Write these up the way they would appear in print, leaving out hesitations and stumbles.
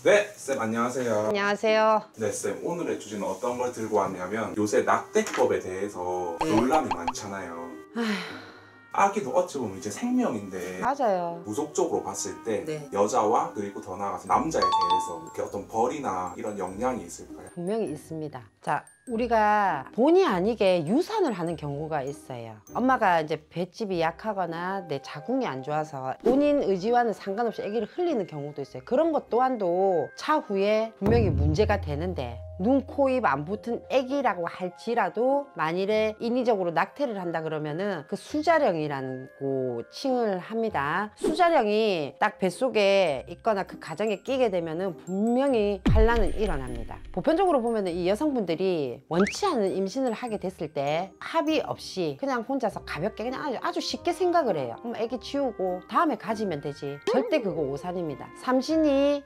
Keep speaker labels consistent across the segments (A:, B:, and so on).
A: 네, 쌤 안녕하세요.
B: 안녕하세요.
A: 네, 쌤 오늘의 주제는 어떤 걸 들고 왔냐면 요새 낙태법에 대해서 논란이 많잖아요. 아기도 어찌 보면 이제 생명인데
B: 맞아요.
A: 무속적으로 봤을 때
B: 네.
A: 여자와 그리고 더 나아가서 남자에 대해서 이렇게 어떤 벌이나 이런 영향이 있을까요?
B: 분명히 있습니다. 자, 우리가 본의 아니게 유산을 하는 경우가 있어요. 엄마가 이제 뱃집이 약하거나 내 자궁이 안 좋아서 본인 의지와는 상관없이 아기를 흘리는 경우도 있어요. 그런 것 또한도 차후에 분명히 문제가 되는데 눈, 코, 입 안 붙은 아기라고 할지라도 만일에 인위적으로 낙태를 한다 그러면은 그 수자령이라고 칭을 합니다. 수자령이 딱 뱃속에 있거나 그 가정에 끼게 되면은 분명히 환란은 일어납니다. 보편적으로 보면은 이 여성분들이 원치 않은 임신을 하게 됐을 때 합의 없이 그냥 혼자서 가볍게 그냥 아주 쉽게 생각을 해요. 아기 치우고 다음에 가지면 되지. 절대 그거 오산입니다. 삼신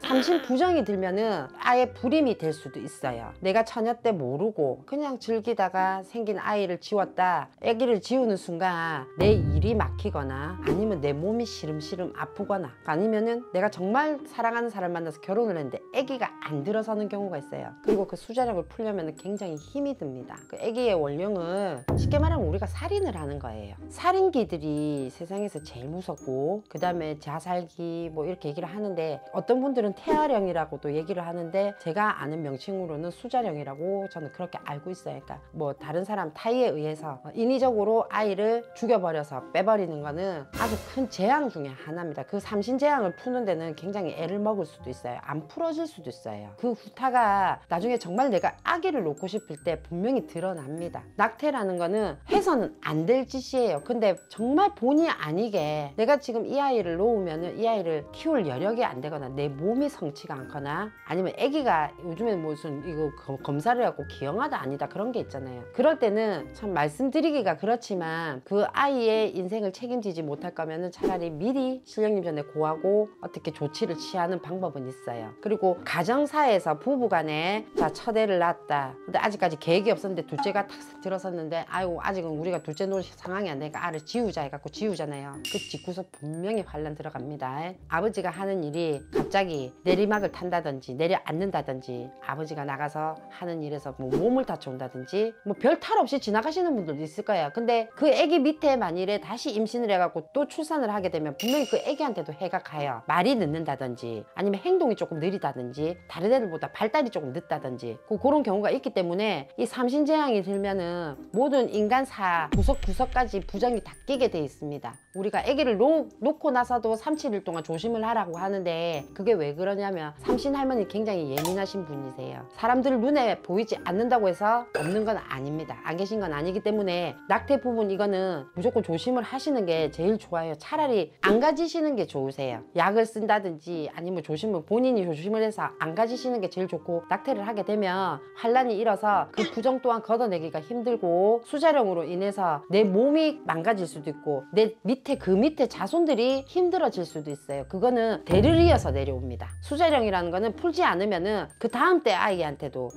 B: 부정이 들면은 아예 불임이 될 수도 있어요. 내가 처녀 때 모르고 그냥 즐기다가 생긴 아이를 지웠다. 아기를 지우는 순간 내 일이 막히거나 아니면 내 몸이 시름시름 아프거나 아니면은 내가 정말 사랑하는 사람 만나서 결혼을 했는데 아기가 안 들어서는 경우가 있어요. 그리고 그 수자력을 풀려면 굉장히 힘이 듭니다. 그 아기의 원령은 쉽게 말하면 우리가 살인을 하는 거예요. 살인기들이 세상에서 제일 무섭고 그 다음에 자살기 뭐 이렇게 얘기를 하는데 어떤 분들은 태아령이라고도 얘기를 하는데 제가 아는 명칭으로는 수자령이라고 저는 그렇게 알고 있어요. 그러니까 뭐 다른 사람 타의에 의해서 인위적으로 아이를 죽여버려서 빼버리는 거는 아주 큰 재앙 중에 하나입니다. 그 삼신재앙을 푸는 데는 굉장히 애를 먹을 수도 있어요. 안 풀어질 수도 있어요. 그 후타가 나중에 정말 내가 아기를 놓고 싶을 때 분명히 드러납니다. 낙태라는 거는 해서는 안 될 짓이에요. 근데 정말 본의 아니게 내가 지금 이 아이를 놓으면 이 아이를 키울 여력이 안 되거나 내 몸이 성치가 않거나 아니면 아기가 요즘에 무슨 이거 검사를 해갖고 기형하다 아니다 그런 게 있잖아요. 그럴 때는 참 말씀드리기가 그렇지만 그 아이의 인생을 책임지지 못할 거면은 차라리 미리 신령님 전에 고하고 어떻게 조치를 취하는 방법은 있어요. 그리고 가정사에서 부부간에 자 첫 애를 낳았다. 근데 아직까지 계획이 없었는데 둘째가 탁 들어섰는데 아이고 아직은 우리가 둘째 놓을 상황이 안 되니까 알을 지우자 해갖고 지우잖아요. 그 직후서 분명히 환란 들어갑니다. 아버지가 하는 일이 갑자기 내리막을 탄다든지 내려앉는다든지 아버지가 나가서 하는 일에서 뭐 몸을 다쳐온다든지 뭐 별 탈 없이 지나가시는 분들도 있을 거예요. 근데 그 아기 밑에 만일에 다시 임신을 해갖고 또 출산을 하게 되면 분명히 그 아기한테도 해가 가요. 말이 늦는다든지 아니면 행동이 조금 느리다든지 다른 애들보다 발달이 조금 늦다든지 그런 경우가 있기 때문에 이 삼신재앙이 들면은 모든 인간사 구석구석까지 부정이 다 끼게 돼 있습니다. 우리가 아기를 놓고 나서도 3, 7일 동안 조심을 하라고 하는데 그게 왜 그러냐면 삼신 할머니 굉장히 예민하신 분이세요. 사람들 눈에 보이지 않는다고 해서 없는 건 아닙니다. 안 계신 건 아니기 때문에 낙태 부분 이거는 무조건 조심을 하시는 게 제일 좋아요. 차라리 안 가지시는 게 좋으세요. 약을 쓴다든지 아니면 본인이 조심을 해서 안 가지시는 게 제일 좋고 낙태를 하게 되면 환란이 일어서 그 부정 또한 걷어내기가 힘들고 수자령으로 인해서 내 몸이 망가질 수도 있고 내 밑에 자손들이 힘들어질 수도 있어요. 그거는 대를 이어서 내려옵니다. 수자령이라는 거는 풀지 않으면은 그 다음 때 아이한테도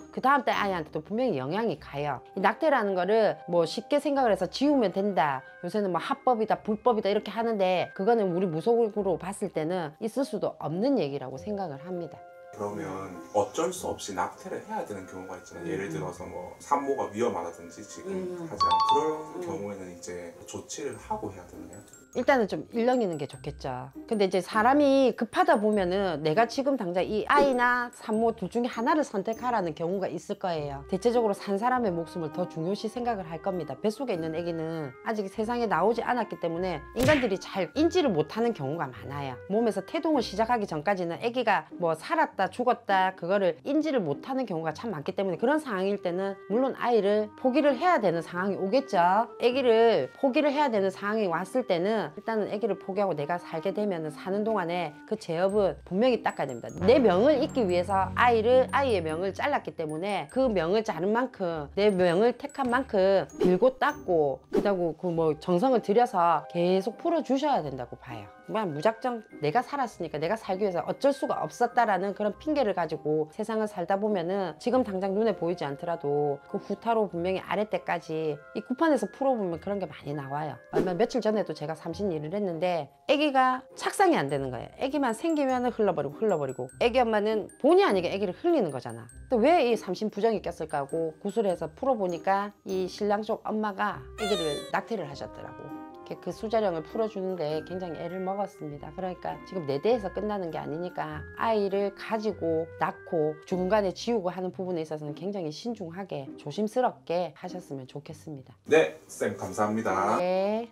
B: 분명히 영향이 가요. 이 낙태라는 거를 뭐 쉽게 생각을 해서 지우면 된다. 요새는 뭐 합법이다 불법이다 이렇게 하는데 그거는 우리 무속으로 봤을 때는 있을 수도 없는 얘기라고 생각을 합니다.
A: 그러면 어쩔 수 없이 낙태를 해야 되는 경우가 있잖아요. 예를 들어서 뭐 산모가 위험하다든지 지금 하지 않은 그런 경우에는 이제 조치를 하고 해야 되나요?
B: 일단은 좀 일렁이는 게 좋겠죠. 근데 이제 사람이 급하다 보면은 내가 지금 당장 이 아이나 산모 둘 중에 하나를 선택하라는 경우가 있을 거예요. 대체적으로 산 사람의 목숨을 더 중요시 생각을 할 겁니다. 뱃속에 있는 아기는 아직 세상에 나오지 않았기 때문에 인간들이 잘 인지를 못하는 경우가 많아요. 몸에서 태동을 시작하기 전까지는 아기가 뭐 살았다 죽었다 그거를 인지를 못하는 경우가 참 많기 때문에 그런 상황일 때는 물론 아이를 포기를 해야 되는 상황이 오겠죠. 아기를 포기를 해야 되는 상황이 왔을 때는 일단은 아기를 포기하고 내가 살게 되면 사는 동안에 그 죄업은 분명히 닦아야 됩니다. 내 명을 잇기 위해서 아이의 명을 잘랐기 때문에 그 명을 자른 만큼 내 명을 택한 만큼 빌고 닦고 그다고 그 뭐 정성을 들여서 계속 풀어주셔야 된다고 봐요. 그냥 무작정 내가 살았으니까 내가 살기 위해서 어쩔 수가 없었다라는 그런 핑계를 가지고 세상을 살다 보면은 지금 당장 눈에 보이지 않더라도 그 후타로 분명히 아래 때까지 이 구판에서 풀어보면 그런 게 많이 나와요. 얼마 며칠 전에도 제가 삼신 일을 했는데 아기가 착상이 안 되는 거예요. 아기만 생기면 흘러버리고 아기 엄마는 본의 아니게 아기를 흘리는 거잖아. 또 왜 이 삼신 부정이 꼈을까 하고 구술해서 풀어보니까 이 신랑 쪽 엄마가 아기를 낙태를 하셨더라고. 그 수자령을 풀어주는데 굉장히 애를 먹었습니다. 그러니까 지금 4대에서 끝나는 게 아니니까 아이를 가지고 낳고 중간에 지우고 하는 부분에 있어서는 굉장히 신중하게 조심스럽게 하셨으면 좋겠습니다.
A: 네, 쌤 감사합니다.
B: 네.